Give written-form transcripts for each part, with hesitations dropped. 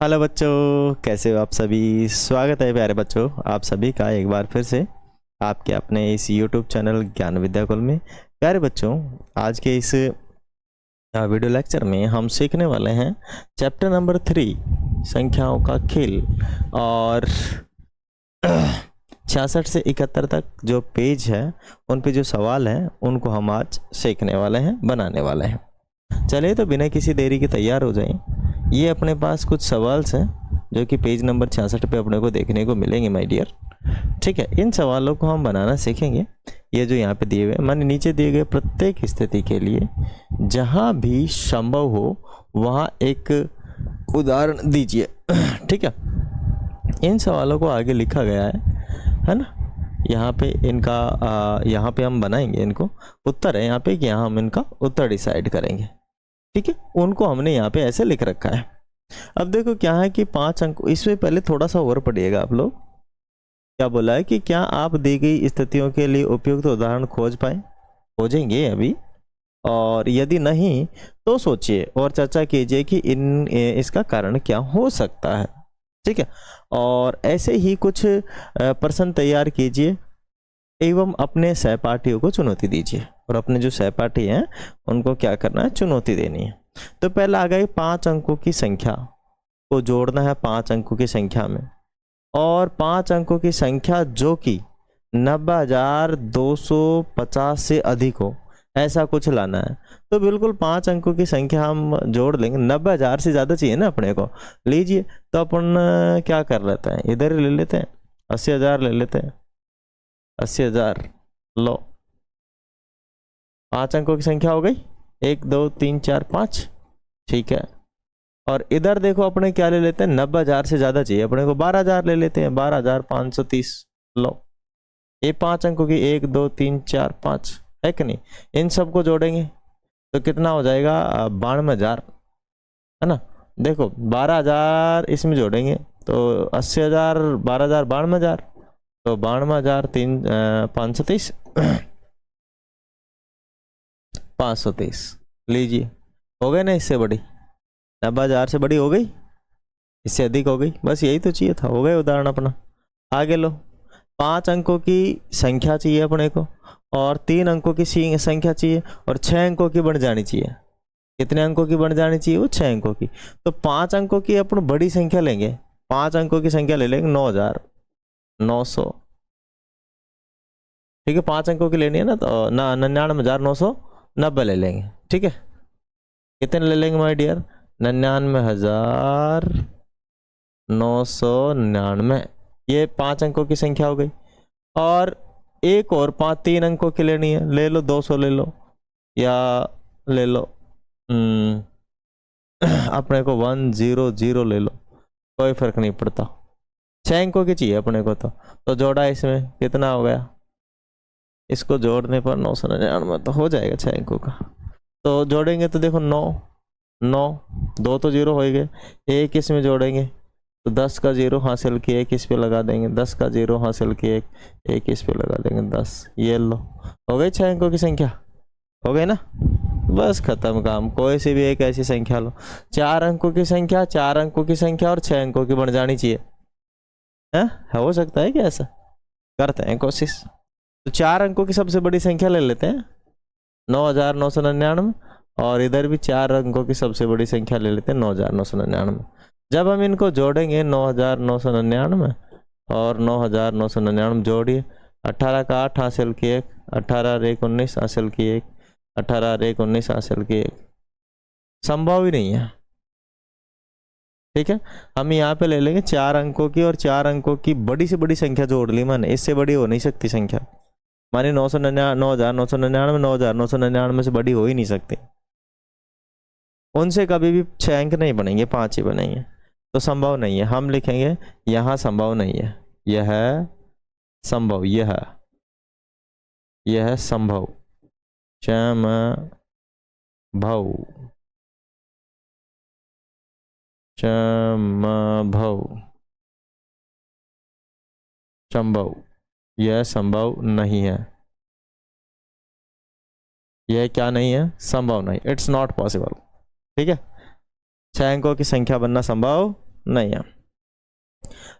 Hello बच्चों, कैसे हो आप सभी। स्वागत है प्यारे बच्चों आप सभी का एक बार फिर से आपके अपने इस यूट्यूब चैनल ज्ञान विद्याकुल में। प्यारे बच्चों, आज के इस वीडियो लेक्चर में हम सीखने वाले हैं चैप्टर नंबर 3 संख्याओं का खेल। और 66 से 71 तक जो पेज है उन पे जो सवाल हैं उनको हम आज सीखने वाले हैं, बनाने वाले हैं। चलिए तो बिना किसी देरी के तैयार हो जाएं। ये अपने पास कुछ सवाल हैं जो कि पेज नंबर 66 पे अपने को देखने को मिलेंगे माय डियर। ठीक है, इन सवालों को हम बनाना सीखेंगे। ये जो यहाँ पे दिए हुए माने नीचे दिए गए प्रत्येक स्थिति के लिए जहाँ भी संभव हो वहाँ एक उदाहरण दीजिए। ठीक है, इन सवालों को आगे लिखा गया है ना। यहाँ पे इनका यहाँ पे हम बनाएंगे इनको उत्तर है यहाँ पे कि यहाँ हम इनका उत्तर डिसाइड करेंगे। ठीक है, उनको हमने यहाँ पे ऐसे लिख रखा है। अब देखो क्या है कि 5 अंक, इसमें पहले थोड़ा सा और पढ़िएगा आप लोग। क्या बोला है कि क्या आप दी गई स्थितियों के लिए उपयुक्त उदाहरण खोज पाए। खोजेंगे अभी, और यदि नहीं तो सोचिए और चर्चा कीजिए कि इसका कारण क्या हो सकता है। ठीक है, और ऐसे ही कुछ प्रश्न तैयार कीजिए एवं अपने सहपाठियों को चुनौती दीजिए। और अपने जो सहपाठी हैं उनको क्या करना है, चुनौती देनी है। तो पहला आ गया 5 अंकों की संख्या को जोड़ना है 5 अंकों की संख्या में, और 5 अंकों की संख्या जो कि 90,250 से अधिक हो, ऐसा कुछ लाना है। तो बिल्कुल 5 अंकों की संख्या हम जोड़ लेंगे। 90,000 से ज़्यादा चाहिए ना अपने को, लीजिए। तो अपन क्या कर लेते हैं, इधर ले लेते हैं 80,000 ले लेते हैं। 80,000 लो, 5 अंकों की संख्या हो गई, 1 2 3 4 5। ठीक है, और इधर देखो अपने क्या ले लेते हैं, 90,000 से ज्यादा चाहिए अपने को, 12,000 ले लेते हैं, 12,530। लो, ये 5 अंकों की 1 2 3 4 5 है कि नहीं। इन सबको जोड़ेंगे तो कितना हो जाएगा, 92,000 है ना। देखो 12,000 इसमें जोड़ेंगे तो 80,000, 12,000 92,000, तो 92,530 530 लीजिए। हो गए ना, इससे बड़ी 90,000 से बड़ी हो गई, इससे अधिक हो गई, बस यही तो चाहिए था। हो गए उदाहरण अपना। आगे लो, 5 अंकों की संख्या चाहिए अपने को, और 3 अंकों की संख्या चाहिए, और 6 अंकों की बन जानी चाहिए। कितने अंकों की बन जानी चाहिए, वो 6 अंकों की। तो 5 अंकों की अपन बड़ी संख्या लेंगे, 5 अंकों की संख्या ले लेंगे 9,900। ठीक है, 5 अंकों की लेनी है ना, तो 99,990 ले लेंगे। ठीक है, कितने ले लेंगे माय डियर, 99,999। ये 5 अंकों की संख्या हो गई। और एक और 3 अंकों की लेनी है, ले लो 200 ले लो, या ले लो अपने को 100 ले लो, कोई फर्क नहीं पड़ता। 6 अंकों की चाहिए अपने को, तो जोड़ा इसमें कितना हो गया, इसको जोड़ने पर 999 तो हो जाएगा 6 अंकों का। तो जोड़ेंगे तो देखो 9 9 2 तो 0 हो गए, एक इसमें जोड़ेंगे तो 10 का 0 हासिल किए, एक इस पे लगा देंगे, 10 का 0 हासिल किए, एक इस पे लगा देंगे 10। ये लो, हो गई 6 अंकों की संख्या, हो गई ना। बस खत्म काम। कोई सी भी एक ऐसी संख्या लो, 4 अंकों की संख्या, 4 अंकों की संख्या और 6 अंकों की बन जानी चाहिए। है हो सकता है क्या ऐसा, करते हैं कोशिश। तो 4 अंकों की सबसे बड़ी संख्या ले लेते हैं 9,999, और इधर भी 4 अंकों की सबसे बड़ी संख्या ले लेते हैं 9,999। जब हम इनको जोड़ेंगे 9,999 और 9,999 जोड़िए, 18 का 8 हासिल किए, 18 और 1 19 हासिल किए, 18 और 1 19 हासिल किए, संभव ही नहीं है। ठीक है, हम यहाँ पे ले लेंगे 4 अंकों की, और 4 अंकों की बड़ी से बड़ी संख्या जोड़ ली मैंने, इससे बड़ी हो नहीं सकती संख्या। मानी 9,999 9,999 से बड़ी हो ही नहीं सकती। उनसे कभी भी 6 अंक नहीं बनेंगे, 5 ही बनेंगे, तो संभव नहीं है। हम लिखेंगे यहाँ संभव नहीं है, यह संभव, यह संभव, भव संभव, यह संभव नहीं है। यह क्या नहीं है, संभव नहीं, इट्स नॉट पॉसिबल। ठीक है, 6 अंकों की संख्या बनना संभव नहीं है।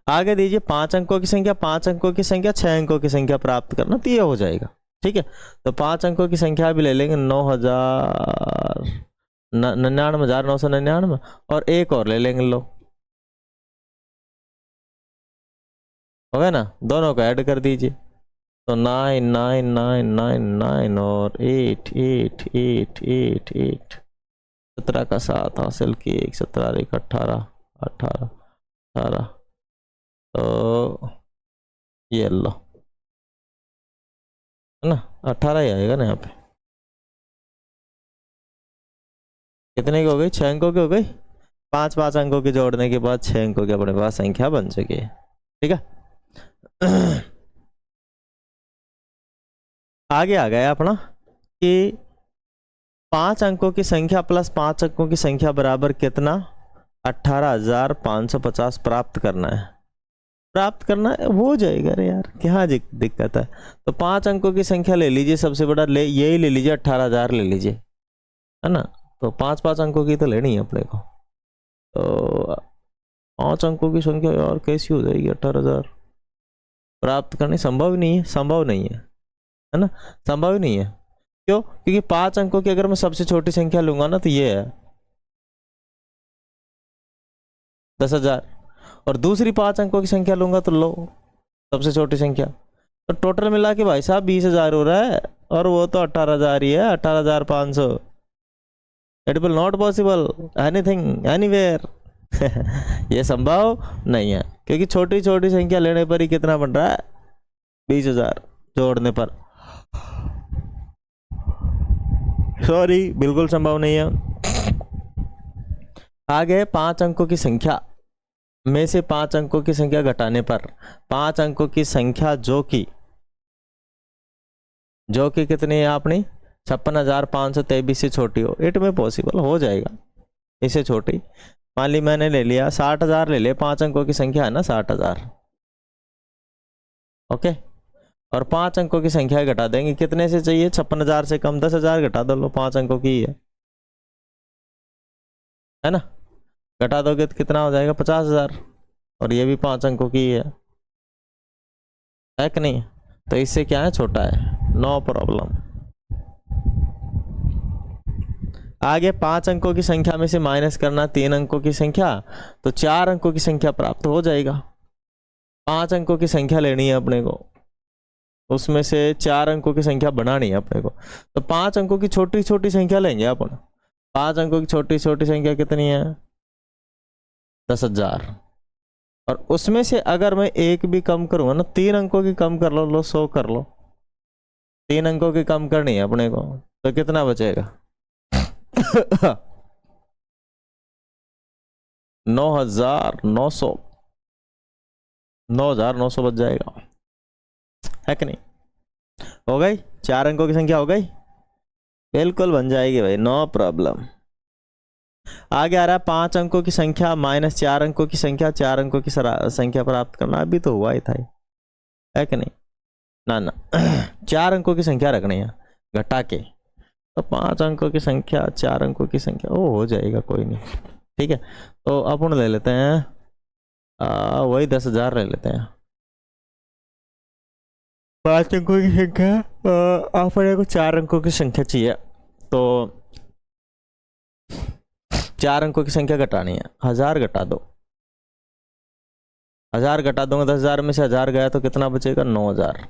आगे दीजिए 5 अंकों की संख्या, 5 अंकों की संख्या, 6 अंकों की संख्या प्राप्त करना, तो ये हो जाएगा। ठीक है, तो 5 अंकों की संख्या भी ले लेंगे 99,999 और एक और ले लेंगे, लो हो गया ना, दोनों को ऐड कर दीजिए तो 9999 और 8 17 का 7 हासिल किए, 17 एक 18 18 18, तो ये लो है ना, 18 ही आएगा ना यहाँ पे। कितने की हो गई? 6 अंकों की हो गई। 5 अंकों की जोड़ने के बाद 6 अंकों की अपने पास संख्या बन चुकी है। ठीक है, आगे आ गया अपना कि 5 अंकों की संख्या प्लस 5 अंकों की संख्या बराबर कितना? 18,550 प्राप्त करना है। प्राप्त करना है, हो जाएगा। अरे यार क्या दिक्कत है? तो 5 अंकों की संख्या ले लीजिए, सबसे बड़ा यही ले लीजिए, 18,000 ले लीजिए, है ना। तो 5 अंकों की तो लेनी है अपने को। तो 5 अंकों की संख्या यार कैसी हो जाएगी? 18,000 प्राप्त करनी संभव नहीं है, संभव नहीं है ना, संभव ही नहीं है। क्यों? क्योंकि 5 अंकों की अगर मैं सबसे छोटी संख्या लूंगा ना तो ये है 10,000, और दूसरी 5 अंकों की संख्या लूंगा तो लो सबसे छोटी संख्या, तो टोटल मिला के भाई साहब 20,000 हो रहा है, और वो तो 18,000 ही है, 18,500। It will not possible anything anywhere. ये संभव नहीं है, क्योंकि छोटी छोटी संख्या लेने पर ही कितना बन रहा है? 20,000 जोड़ने पर। सॉरी, बिल्कुल संभव नहीं है। आगे 5 अंकों की संख्या में से 5 अंकों की संख्या घटाने पर 5 अंकों की संख्या जो कि कितनी है अपनी? 56,523 से छोटी हो। इट में पॉसिबल हो जाएगा इससे छोटी। मान ली मैंने ले लिया 60,000 ले लिया, 5 अंकों की संख्या है ना 60,000, ओके, और 5 अंकों की संख्या घटा देंगे। कितने से चाहिए? 56,000 से कम 10,000 घटा दो, लो 5 अंकों की है ना, घटा दोगे तो कितना हो जाएगा? 50,000, और ये भी 5 अंकों की है कि नहीं? तो इससे क्या है? छोटा है, नो प्रॉब्लम। आगे 5 अंकों की संख्या में से माइनस करना 3 अंकों की संख्या, तो 4 अंकों की संख्या प्राप्त हो जाएगा। 5 अंकों की संख्या लेनी है अपने को, उसमें से 4 अंकों की संख्या बनानी है अपने को, तो 5 अंकों की छोटी छोटी संख्या लेंगे अपन। 5 अंकों की छोटी छोटी संख्या कितनी है? 10,000, और उसमें से अगर मैं एक भी कम करूंगा ना, 3 अंकों की कम कर लो, 100 कर लो, 3 अंकों की कम करनी है अपने को, तो कितना बचेगा? 9,900 9,900 बच जाएगा, है कि नहीं? हो गई? 4 अंकों की संख्या हो गई, बिल्कुल बन जाएगी भाई, नो प्रॉब्लम। आगे आ रहा है 5 अंकों की संख्या माइनस 4 अंकों की संख्या, 4 अंकों की संख्या प्राप्त करना। अभी तो हुआ ही था, है कि नहीं? ना 4 अंकों की संख्या रखनी है घटा के, तो 5 अंकों की संख्या 4 अंकों की संख्या वो हो जाएगा, कोई नहीं। ठीक है, तो अपन ले लेते हैं वही 10,000 ले लेते हैं। 5 अंकों की संख्या, अपने को 4 अंकों की संख्या चाहिए, तो 4 अंकों की संख्या घटानी है। 1000 घटा दो, 1000 घटा दूंगा, 10,000 में से 1000 गया तो कितना बचेगा? 9,000।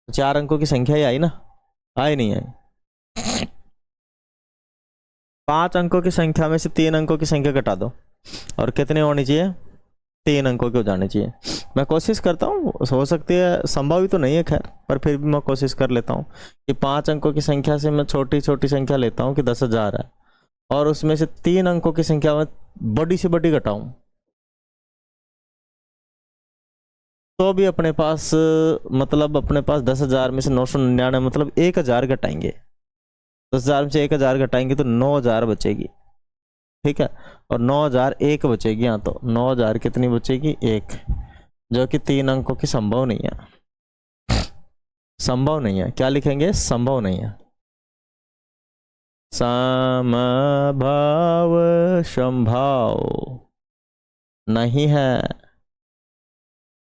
4 अंकों की संख्या ही आई ना, आई नहीं आई? 5 अंकों की संख्या में से 3 अंकों की संख्या घटा दो, और कितने होनी चाहिए? 3 अंकों की हो जानी चाहिए। मैं कोशिश करता हूँ, हो सकती है, संभव ही तो नहीं है खैर, पर फिर भी मैं कोशिश कर लेता हूँ कि 5 अंकों की संख्या से मैं छोटी छोटी संख्या लेता हूँ कि 10,000 है, और उसमें से 3 अंकों की संख्या में बड़ी से बड़ी घटाऊं, तो भी अपने पास मतलब अपने पास 10,000 में से 999 मतलब 1,000 घटाएंगे। 10,000 में से 1,000 घटाएंगे तो 9,000 बचेगी। ठीक है, और 9,000 एक बचेगी। यहाँ तो 9,000 कितनी बचेगी? 1, जो कि 3 अंकों की संभव नहीं है। संभव नहीं है, क्या लिखेंगे? संभव नहीं है। समभाव संभाव नहीं है।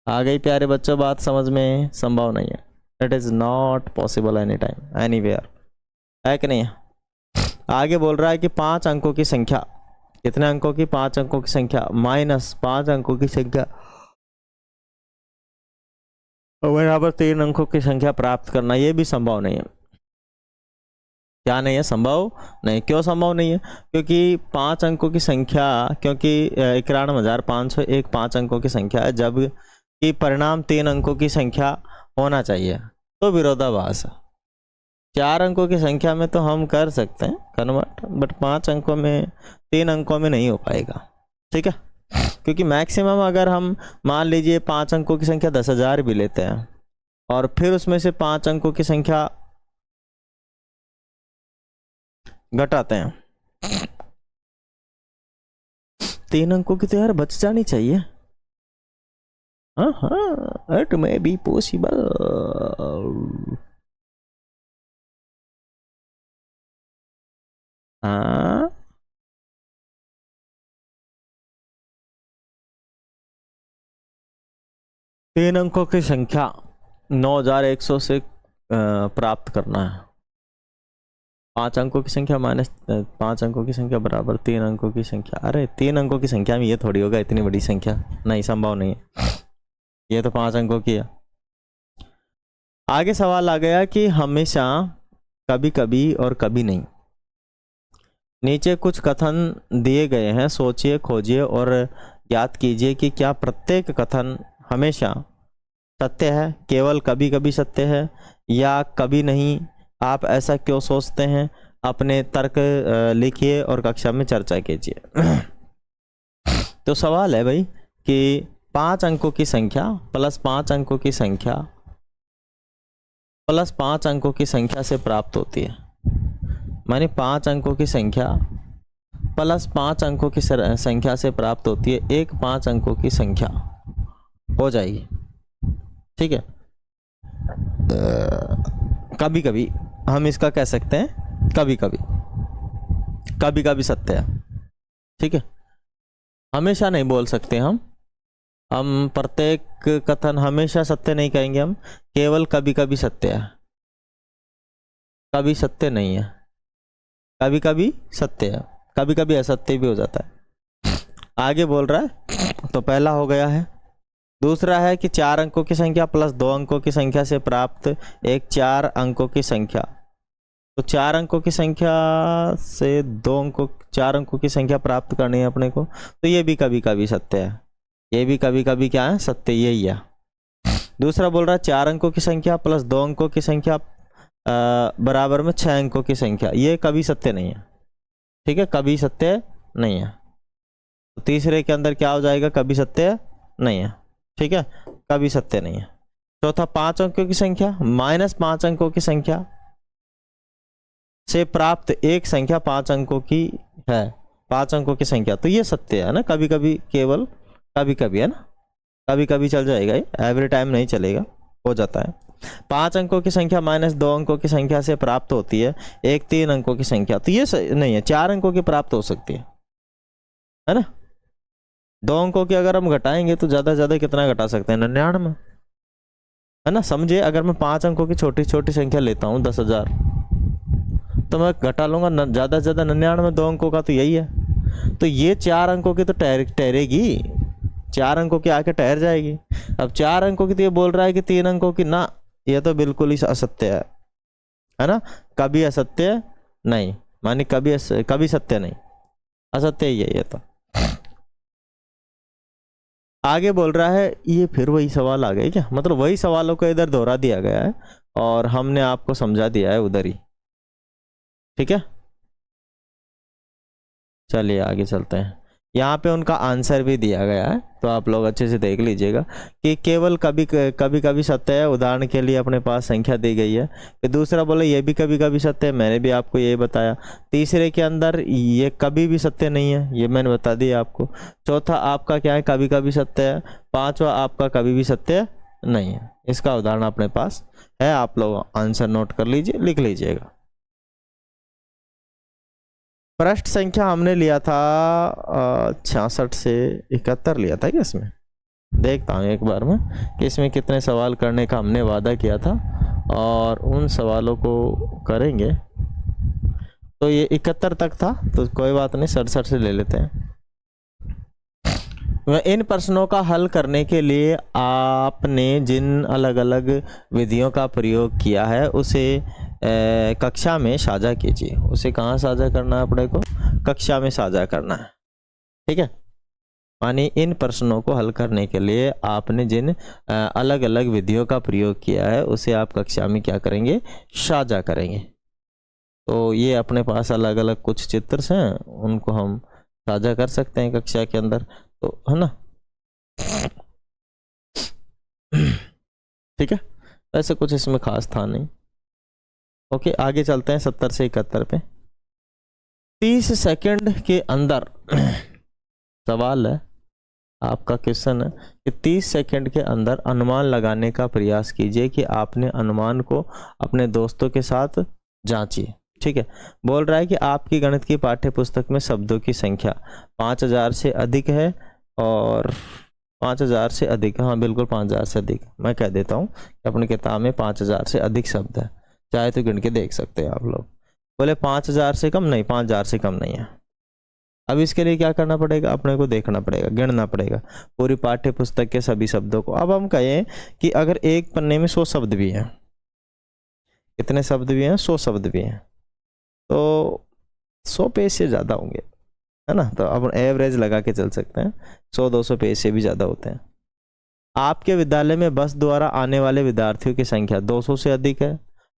आ गई प्यारे बच्चों बात समझ में? संभव नहीं है। It is not possible any time anywhere, है कि नहीं है? आगे बोल रहा है कि 5 अंकों की संख्या, कितने अंकों की? 5 अंकों की संख्या माइनस 5 अंकों की संख्या बराबर 3 अंकों की संख्या प्राप्त करना, ये भी संभव नहीं है। क्या नहीं है? संभव नहीं। क्यों संभव नहीं है? क्योंकि 5 अंकों की संख्या, क्योंकि 91,501 5 अंकों की संख्या है, जब कि परिणाम 3 अंकों की संख्या होना चाहिए, तो विरोधाभास है। 4 अंकों की संख्या में तो हम कर सकते हैं कन्वर्ट, बट 5 अंकों में, 3 अंकों में नहीं हो पाएगा। ठीक है, क्योंकि मैक्सिमम अगर हम मान लीजिए 5 अंकों की संख्या 10,000 भी लेते हैं और फिर उसमें से 5 अंकों की संख्या घटाते हैं, 3 अंकों की तो यार बच जानी चाहिए। हाँ हाँ, इट मे बी पॉसिबल। हाँ, तीन अंकों की संख्या 9,100 से प्राप्त करना है। 5 अंकों की संख्या माइनस 5 अंकों की संख्या बराबर 3 अंकों की संख्या। अरे 3 अंकों की संख्या में ये थोड़ी होगा इतनी बड़ी संख्या, नहीं, संभव नहीं है। ये तो 5 अंकों की है। आगे सवाल आ गया कि हमेशा, कभी कभी और कभी नहीं। नीचे कुछ कथन दिए गए हैं, सोचिए, खोजिए और ज्ञात कीजिए कि क्या प्रत्येक कथन हमेशा सत्य है, केवल कभी कभी सत्य है, या कभी नहीं। आप ऐसा क्यों सोचते हैं? अपने तर्क लिखिए और कक्षा में चर्चा कीजिए। तो सवाल है भाई कि 5 अंकों की संख्या प्लस 5 अंकों की संख्या प्लस 5 अंकों की संख्या से प्राप्त होती है, माने 5 अंकों की संख्या प्लस 5 अंकों की संख्या से प्राप्त होती है, एक 5 अंकों की संख्या हो जाएगी। ठीक है, कभी कभी हम इसका कह सकते हैं, कभी कभी, कभी कभी सत्य है। ठीक है, हमेशा नहीं बोल सकते हम प्रत्येक कथन हमेशा सत्य नहीं कहेंगे, हम केवल कभी कभी सत्य है, कभी सत्य नहीं है, कभी कभी सत्य है, कभी कभी असत्य भी हो जाता है। आगे बोल रहा है, तो पहला हो गया है। दूसरा है कि 4 अंकों की संख्या प्लस 2 अंकों की संख्या से प्राप्त एक 4 अंकों की संख्या। तो 4 अंकों की संख्या से 4 अंकों की संख्या प्राप्त करनी है अपने को, तो ये भी कभी कभी सत्य है, ये भी कभी कभी क्या है? सत्य, यही है। दूसरा बोल रहा है 4 अंकों की संख्या प्लस 2 अंकों की संख्या बराबर में 6 अंकों की संख्या, ये कभी सत्य नहीं है। ठीक है, कभी सत्य नहीं है। तो तीसरे के अंदर क्या हो जाएगा? कभी सत्य नहीं है। ठीक है, कभी सत्य नहीं है। चौथा, 5 अंकों की संख्या माइनस 5 अंकों की संख्या से प्राप्त एक संख्या 5 अंकों की है, 5 अंकों की संख्या, तो ये सत्य है ना, कभी कभी, केवल कभी कभी, है ना, कभी कभी चल जाएगा, ये एवरी टाइम नहीं चलेगा, हो जाता है। 5 अंकों की संख्या माइनस 2 अंकों की संख्या से प्राप्त होती है एक 3 अंकों की संख्या, तो ये नहीं है, 4 अंकों की प्राप्त हो सकती है ना। 2 अंकों की अगर हम घटाएंगे तो ज्यादा से ज्यादा कितना घटा सकते हैं? 99, है ना। समझे, अगर मैं 5 अंकों की छोटी छोटी संख्या लेता हूँ 10,000, तो मैं घटा लूंगा ज्यादा से ज्यादा 99, 2 अंकों का तो यही है। तो ये 4 अंकों की तो ठहरेगी, 4 अंकों की आके ठहर जाएगी। अब 4 अंकों की तो ये बोल रहा है कि 3 अंकों की ना, ये तो बिल्कुल ही असत्य है ना, कभी असत्य नहीं, मानी कभी सत्य नहीं, असत्य ही है ये तो। आगे बोल रहा है, ये फिर वही सवाल आ गए क्या? मतलब वही सवालों को इधर दोहरा दिया गया है और हमने आपको समझा दिया है उधर ही। ठीक है, चलिए आगे चलते हैं। यहाँ पे उनका आंसर भी दिया गया है, तो आप लोग अच्छे से देख लीजिएगा कि केवल कभी कभी सत्य है। उदाहरण के लिए अपने पास संख्या दी गई है। फिर दूसरा बोले ये भी कभी कभी सत्य है, मैंने भी आपको ये बताया। तीसरे के अंदर ये कभी भी सत्य नहीं है, ये मैंने बता दिया आपको। चौथा आपका क्या है? कभी कभी सत्य है। पांचवा आपका कभी भी सत्य नहीं है। इसका उदाहरण अपने पास है, आप लोग आंसर नोट कर लीजिए, लिख लीजिएगा। पृष्ठ संख्या हमने लिया था 66 से 71 लिया था क्या इसमें? देखता हूँ एक बार में कि इसमें कितने सवाल करने का हमने वादा किया था और उन सवालों को करेंगे। तो ये 71 तक था, तो कोई बात नहीं, 67 से ले लेते हैं। इन प्रश्नों का हल करने के लिए आपने जिन अलग अलग विधियों का प्रयोग किया है उसे कक्षा में साझा कीजिए। उसे कहाँ साझा करना है अपने को? कक्षा में साझा करना है, ठीक है। मानी इन प्रश्नों को हल करने के लिए आपने जिन अलग अलग विधियों का प्रयोग किया है उसे आप कक्षा में क्या करेंगे? साझा करेंगे। तो ये अपने पास अलग अलग कुछ चित्र हैं, उनको हम साझा कर सकते हैं कक्षा के अंदर, तो है ना। ठीक है, वैसे कुछ इसमें खास था नहीं। ओके, आगे चलते हैं 70 से 71 पे। 30 सेकंड के अंदर सवाल है, आपका क्वेश्चन है कि 30 सेकंड के अंदर अनुमान लगाने का प्रयास कीजिए कि आपने अनुमान को अपने दोस्तों के साथ जांचिए। ठीक है, बोल रहा है कि आपकी गणित की पाठ्य पुस्तक में शब्दों की संख्या 5000 से अधिक है और 5000 से अधिक, हाँ बिल्कुल 5000 से अधिक। मैं कह देता हूँ कि अपनी किताब में 5000 से अधिक शब्द है, चाहे तो गिन के देख सकते हैं आप लोग। बोले 5000 से कम नहीं, 5000 से कम नहीं है। अब इसके लिए क्या करना पड़ेगा? अपने को देखना पड़ेगा, गिनना पड़ेगा पूरी पाठ्य पुस्तक के सभी शब्दों को। अब हम कहें कि अगर एक पन्ने में 100 शब्द भी हैं, कितने शब्द भी हैं? 100 शब्द भी हैं, तो 100 पेज से ज़्यादा होंगे, है ना। तो अब एवरेज लगा के चल सकते हैं, 100-200 पेज से भी ज़्यादा होते हैं। आपके विद्यालय में बस द्वारा आने वाले विद्यार्थियों की संख्या 200 से अधिक है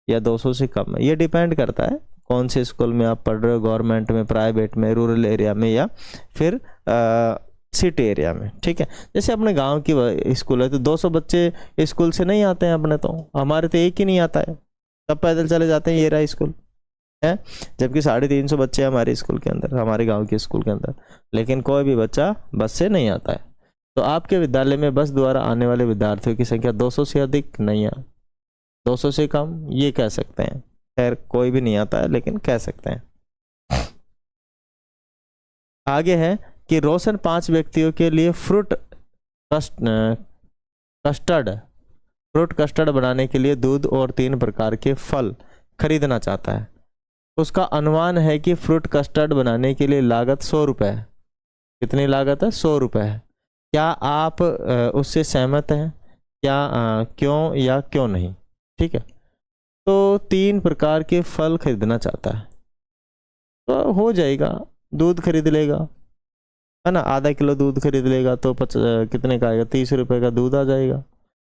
या 200 से कम है। ये डिपेंड करता है कौन से स्कूल में आप पढ़ रहे हो, गवर्नमेंट में, प्राइवेट में, रूरल एरिया में या फिर सिटी एरिया में। ठीक है, जैसे अपने गांव की स्कूल है तो 200 बच्चे स्कूल से नहीं आते हैं अपने, तो हमारे तो एक ही नहीं आता है, सब पैदल चले जाते हैं, ये रहा स्कूल है। जबकि 350 बच्चे हमारे स्कूल के अंदर, हमारे गांव के स्कूल के अंदर, लेकिन कोई भी बच्चा बस से नहीं आता है। तो आपके विद्यालय में बस द्वारा आने वाले विद्यार्थियों की संख्या 200 से अधिक नहीं है, 200 से कम, ये कह सकते हैं। खैर कोई भी नहीं आता है, लेकिन कह सकते हैं। आगे है कि रोशन 5 व्यक्तियों के लिए फ्रूट कस्टर्ड बनाने के लिए दूध और 3 प्रकार के फल खरीदना चाहता है। उसका अनुमान है कि फ्रूट कस्टर्ड बनाने के लिए लागत 100 रुपये है। कितनी लागत है? 100 रुपये है। क्या आप उससे सहमत हैं? क्या क्यों या क्यों नहीं? ठीक है, तो 3 प्रकार के फल खरीदना चाहता है, तो हो जाएगा, दूध खरीद लेगा, है ना, आधा किलो दूध खरीद लेगा तो कितने का आएगा? 30 रुपये का दूध आ जाएगा।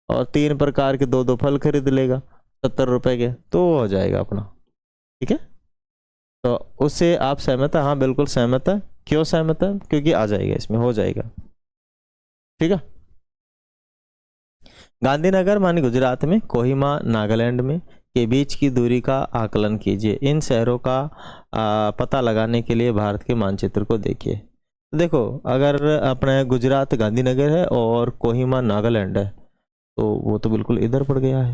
और 3 प्रकार के 2-2 फल खरीद लेगा 70 रुपये के, तो हो जाएगा अपना। ठीक है, तो उससे आप सहमत है? हाँ बिल्कुल सहमत है। क्यों सहमत है? क्योंकि आ जाएगा, इसमें हो जाएगा। ठीक है, गांधीनगर मानी गुजरात में, कोहिमा नागालैंड में के बीच की दूरी का आकलन कीजिए। इन शहरों का पता लगाने के लिए भारत के मानचित्र को देखिए। देखो, अगर अपने गुजरात गांधीनगर है और कोहिमा नागालैंड है, तो वो तो बिल्कुल इधर पड़ गया है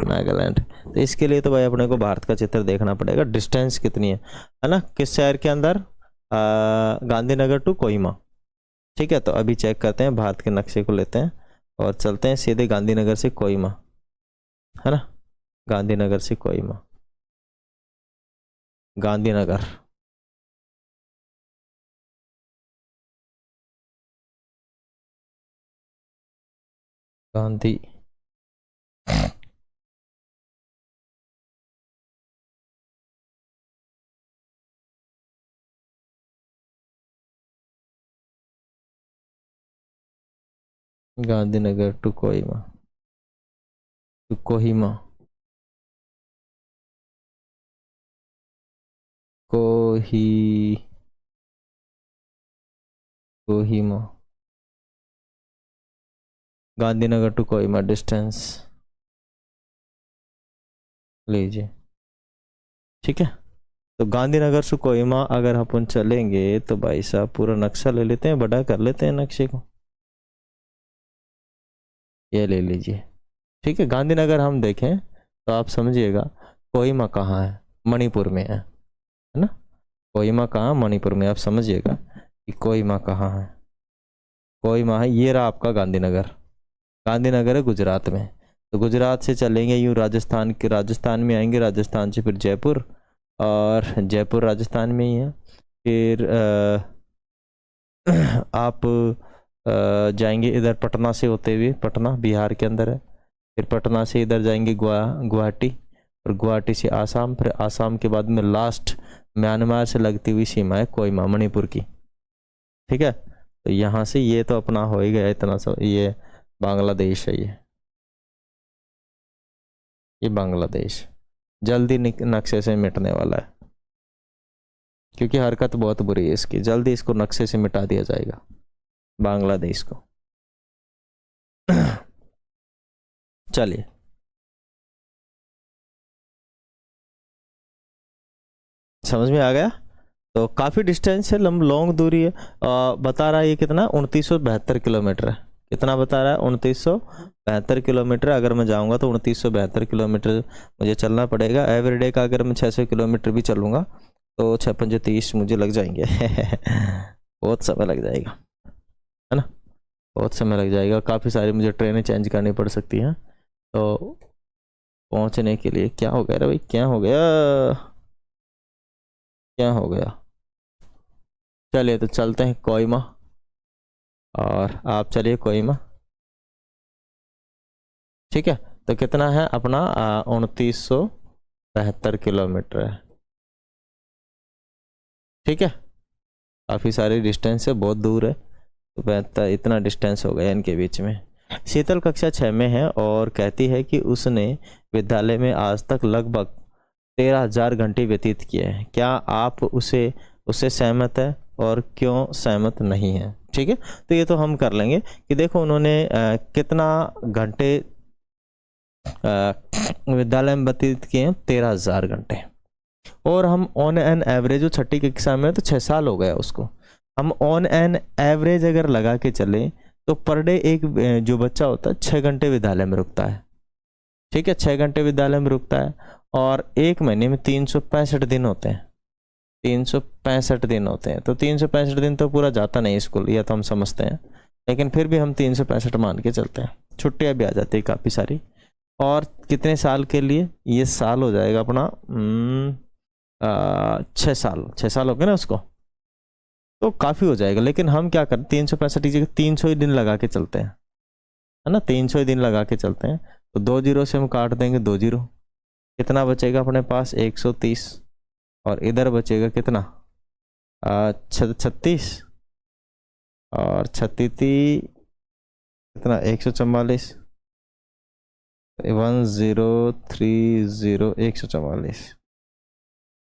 नागालैंड। तो इसके लिए तो भाई अपने को भारत का चित्र देखना पड़ेगा, डिस्टेंस कितनी है ना, किस शहर के अंदर? गांधीनगर टू कोहिमा। ठीक है, तो अभी चेक करते हैं, भारत के नक्शे को लेते हैं और चलते हैं सीधे गांधीनगर से कोहिमा, है ना। गांधीनगर से Kohima, Gandhinagar, Gandhi Gandhinagar to Kohima, to Kohima, Kohima, Gandhinagar to Kohima distance लीजिए। ठीक है, तो गांधीनगर से कोहिमा अगर अपन चलेंगे तो भाई साहब पूरा नक्शा ले लेते हैं, बड़ा कर लेते हैं नक्शे को, ये ले लीजिए। ठीक है, गांधीनगर हम देखें तो आप समझिएगा कोहिमा कहाँ है, मणिपुर में है ना। कोहिमा कहाँ, मणिपुर में। आप समझिएगा कि कोहिमा कहाँ है। कोहिमा है, ये रहा आपका गांधीनगर। गांधीनगर है गुजरात में। तो गुजरात से चलेंगे यूँ राजस्थान के, राजस्थान में आएंगे, राजस्थान से फिर जयपुर, और जयपुर राजस्थान में ही है। फिर आप जाएंगे इधर पटना से होते हुए, पटना बिहार के अंदर है। फिर पटना से इधर जाएंगे गुवाहाटी, और गुवाहाटी से आसाम, फिर आसाम के बाद में लास्ट म्यांमार से लगती हुई सीमा है कोहिमा, मणिपुर की। ठीक है, तो यहाँ से ये तो अपना हो ही गया इतना सब। ये बांग्लादेश है, ये बांग्लादेश जल्दी नक्शे से मिटने वाला है, क्योंकि हरकत बहुत बुरी है इसकी। जल्दी इसको नक्शे से मिटा दिया जाएगा, बांग्लादेश को। चलिए, समझ में आ गया। तो काफ़ी डिस्टेंस है, लॉन्ग दूरी है। बता रहा है ये कितना, 2972 किलोमीटर है। कितना बता रहा है, 2972 किलोमीटर। अगर मैं जाऊंगा तो 2972 किलोमीटर मुझे चलना पड़ेगा। एवरीडे का अगर मैं 600 किलोमीटर भी चलूँगा तो 6×5 मुझे लग जाएंगे। बहुत समय लग जाएगा, है ना, बहुत समय लग जाएगा। काफ़ी सारी मुझे ट्रेनें चेंज करनी पड़ सकती हैं। तो पहुंचने के लिए क्या हो गया भाई, क्या हो गया, क्या हो गया। चलिए तो चलते हैं कोहिमा, और आप चलिए कोहिमा। ठीक है, तो कितना है अपना, 2972 किलोमीटर है। ठीक है, काफ़ी सारी डिस्टेंस है, बहुत दूर है। तो इतना डिस्टेंस हो गया इनके बीच में। शीतल कक्षा 6 में है और कहती है कि उसने विद्यालय में आज तक लगभग 13,000 घंटे व्यतीत किए हैं। क्या आप उससे सहमत है, और क्यों सहमत नहीं है। ठीक है, तो ये तो हम कर लेंगे कि देखो उन्होंने कितना घंटे विद्यालय में व्यतीत किए हैं, 13,000 घंटे। और हम ऑन एन एवरेज, जो छठी कक्षा में है तो 6 साल हो गया उसको, हम ऑन एन एवरेज अगर लगा के चले तो पर डे एक जो बच्चा होता है 6 घंटे विद्यालय में रुकता है। ठीक है, 6 घंटे विद्यालय में रुकता है, और एक महीने में 365 दिन होते हैं। 365 दिन होते हैं, तो 365 दिन तो पूरा जाता नहीं स्कूल, यह तो हम समझते हैं, लेकिन फिर भी हम 365 मान के चलते हैं। छुट्टियां भी आ जाती है काफ़ी सारी। और कितने साल के लिए, ये साल हो जाएगा अपना 6 साल हो गए ना उसको, तो काफ़ी हो जाएगा। लेकिन हम क्या करते, 365 की जगह 300 ही दिन लगा के चलते हैं, है ना, 300 ही दिन लगा के चलते हैं। तो 2 जीरो से हम काट देंगे, 2 जीरो, कितना बचेगा अपने पास, 130, और इधर बचेगा कितना, 36, और 36 कितना, 144, 1030, 144।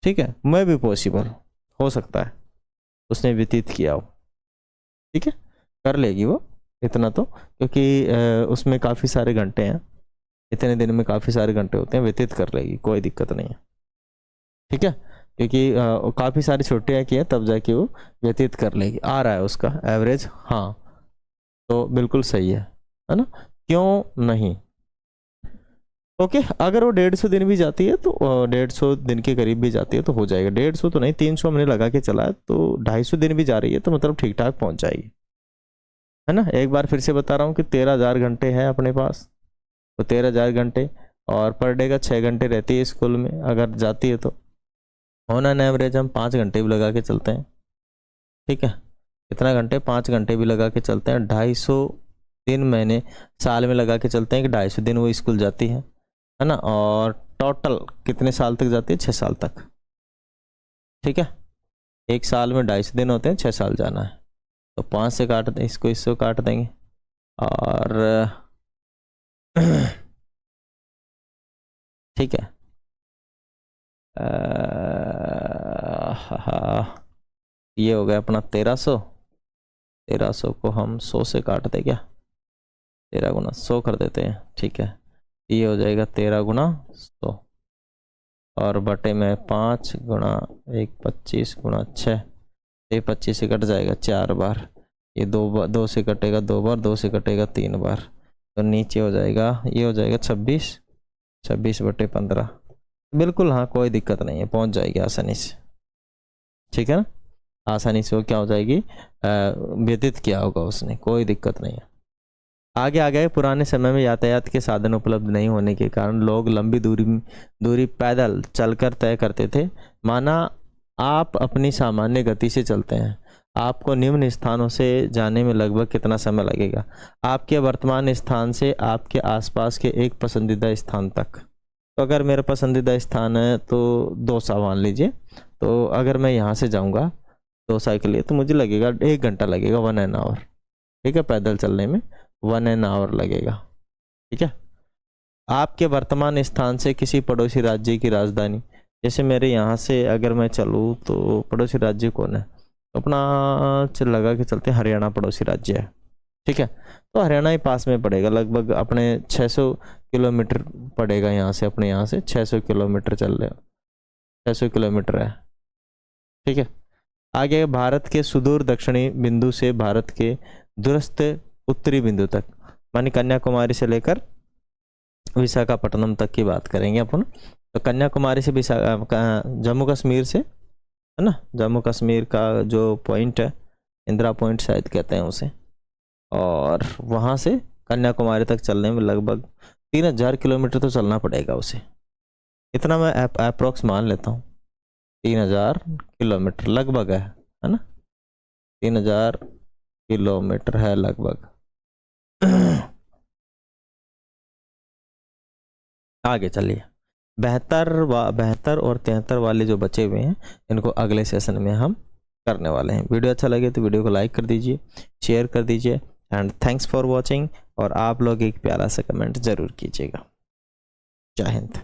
ठीक है, मैं भी पॉसिबल हो सकता है उसने व्यतीत किया हो। ठीक है, कर लेगी वो इतना तो, क्योंकि उसमें काफ़ी सारे घंटे हैं, इतने दिन में काफ़ी सारे घंटे होते हैं, व्यतीत कर लेगी, कोई दिक्कत नहीं है। ठीक है, क्योंकि काफ़ी सारी छुट्टियाँ की हैं, तब जाके वो व्यतीत कर लेगी। आ रहा है उसका एवरेज, हाँ, तो बिल्कुल सही है ना, क्यों नहीं। ओके, अगर वो 150 दिन भी जाती है तो 150 दिन के करीब भी जाती है तो हो जाएगा। 150 तो नहीं, 300 हमने लगा के चला है, तो 250 दिन भी जा रही है तो मतलब ठीक ठाक पहुंच जाएगी, है ना। एक बार फिर से बता रहा हूँ कि 13,000 घंटे हैं अपने पास, तो 13,000 घंटे, और पर डे का 6 घंटे रहती है स्कूल में अगर जाती है तो ऑन एन एवरेज हम 5 घंटे भी लगा के चलते हैं। ठीक है, कितना घंटे, 5 घंटे भी लगा के चलते हैं। 250 दिन महीने साल में लगा के चलते हैं कि 250 दिन वो स्कूल जाती है ना। और टोटल कितने साल तक जाती है, 6 साल तक। ठीक है, एक साल में 250 दिन होते हैं, 6 साल जाना है, तो 5 से काट दें इसको, इससे काट देंगे, और ठीक है, ये हो गया अपना 1300। 1300 को हम 100 से काट दें क्या, 13 गुना 100 कर देते हैं। ठीक है, ये हो जाएगा 13 गुना 100, और बटे में 5 गुना 1 25 गुना 6, ये 25 से कट जाएगा 4 बार, ये 2 से कटेगा 2 बार, 2 से कटेगा 3 बार, तो नीचे हो जाएगा, ये हो जाएगा 26, 26 बटे 15। बिल्कुल हाँ, कोई दिक्कत नहीं है, पहुंच जाएगी आसानी से। ठीक है ना, आसानी से वो क्या हो जाएगी, व्यतीत किया होगा उसने, कोई दिक्कत नहीं है। आगे आ गए, पुराने समय में यातायात के साधन उपलब्ध नहीं होने के कारण लोग लंबी दूरी पैदल चलकर तय करते थे। माना आप अपनी सामान्य गति से चलते हैं, आपको निम्न स्थानों से जाने में लगभग कितना समय लगेगा? आपके वर्तमान स्थान से आपके आसपास के एक पसंदीदा स्थान तक। तो अगर मेरा पसंदीदा स्थान है तो दौसा मान लीजिए, तो अगर मैं यहाँ से जाऊँगा दौसा के लिए तो मुझे लगेगा 1 घंटा लगेगा, 1 एन आवर। ठीक है, पैदल चलने में 1 एन आवर लगेगा। ठीक है, आपके वर्तमान स्थान से किसी पड़ोसी राज्य की राजधानी, जैसे मेरे यहाँ से अगर मैं चलूँ तो पड़ोसी राज्य कौन है, तो अपना चल लगा के चलते हरियाणा पड़ोसी राज्य है। ठीक है, तो हरियाणा ही पास में पड़ेगा, लगभग अपने 600 किलोमीटर पड़ेगा यहाँ से, अपने यहाँ से 600 किलोमीटर चल रहे, 600 किलोमीटर है। ठीक है, आगे भारत के सुदूर दक्षिणी बिंदु से भारत के दूरस्थ उत्तरी बिंदु तक, मानी कन्याकुमारी से लेकर विशाखापट्टनम तक की बात करेंगे अपन। तो कन्याकुमारी से जम्मू कश्मीर से, है ना, जम्मू कश्मीर का जो पॉइंट है, इंदिरा पॉइंट शायद कहते हैं उसे, और वहाँ से कन्याकुमारी तक चलने में लगभग 3000 किलोमीटर तो चलना पड़ेगा उसे। इतना मैं अप्रोक्स मान लेता हूँ, 3000 किलोमीटर लगभग है ना, 3000 किलोमीटर है लगभग। आगे चलिए, 72 और 73 वाले जो बचे हुए हैं इनको अगले सेशन में हम करने वाले हैं। वीडियो अच्छा लगे तो वीडियो को लाइक कर दीजिए, शेयर कर दीजिए, एंड थैंक्स फॉर वॉचिंग। और आप लोग एक प्यारा सा कमेंट ज़रूर कीजिएगा। जय हिंद।